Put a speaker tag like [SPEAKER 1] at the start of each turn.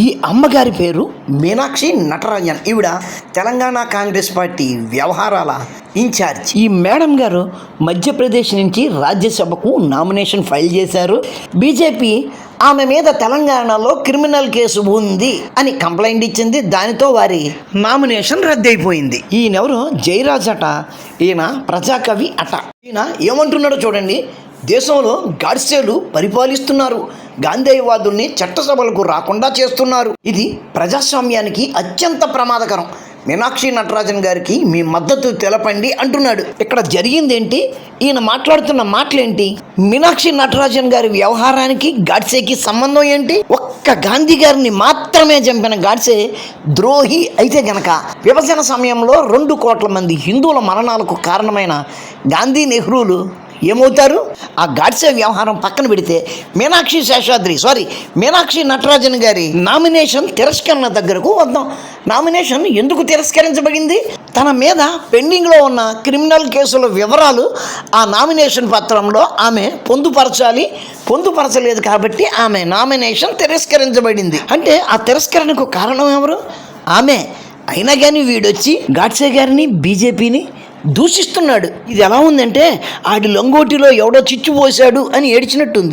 [SPEAKER 1] ఈ అమ్మగారి పేరు మీనాక్షి నటరాజన్. ఈవిడ తెలంగాణ కాంగ్రెస్ పార్టీ వ్యవహారాల ఇన్ఛార్జ్. ఈ మేడం గారు మధ్యప్రదేశ్ నుంచి రాజ్యసభకు నామినేషన్ ఫైల్ చేశారు. బీజేపీ ఆమె మీద తెలంగాణలో క్రిమినల్ కేసు ఉంది అని కంప్లైంట్ ఇచ్చింది. దానితో వారి నామినేషన్ రద్దయిపోయింది. ఈయనెవరు? జయరాజ్ అట. ఈయన ప్రజాకవి అట. ఈయన ఏమంటున్నాడో చూడండి. దేశంలో గాడ్సేలు పరిపాలిస్తున్నారు, గాంధేయవాదుల్ని చట్టసభలకు రాకుండా చేస్తున్నారు. ఇది ప్రజాస్వామ్యానికి అత్యంత ప్రమాదకరం. మీనాక్షి నటరాజన్ గారికి మీ మద్దతు తెలపండి అంటున్నాడు. ఇక్కడ జరిగిందేంటి? ఈయన మాట్లాడుతున్న మాటలేంటి? మీనాక్షి నటరాజన్ గారి వ్యవహారానికి గాడ్సేకి సంబంధం ఏంటి? ఒక్క గాంధీ గారిని మాత్రమే చంపిన గాడ్సే ద్రోహి అయితే గనక విభజన సమయంలో 2 కోట్ల మంది హిందువుల మరణాలకు కారణమైన గాంధీ, నెహ్రూలు ఏమవుతారు? ఆ గాడ్సే వ్యవహారం పక్కన పెడితే మీనాక్షి నటరాజన్ గారి నామినేషన్ తిరస్కరణ దగ్గరకు వద్దాం. నామినేషన్ ఎందుకు తిరస్కరించబడింది? తన మీద పెండింగ్లో ఉన్న క్రిమినల్ కేసుల వివరాలు ఆ నామినేషన్ పత్రంలో ఆమె పొందుపరచలేదు కాబట్టి ఆమె నామినేషన్ తిరస్కరించబడింది. అంటే ఆ తిరస్కరణకు కారణం ఎవరు? ఆమె. అయినా కానీ వీడొచ్చి గాడ్సే గారిని, బీజేపీని దూషిస్తున్నాడు. ఇది ఎలా ఉందంటే ఆడి లొంగోటిలో ఎవడో చిచ్చు పోశాడు అని ఏడ్చినట్టుంది.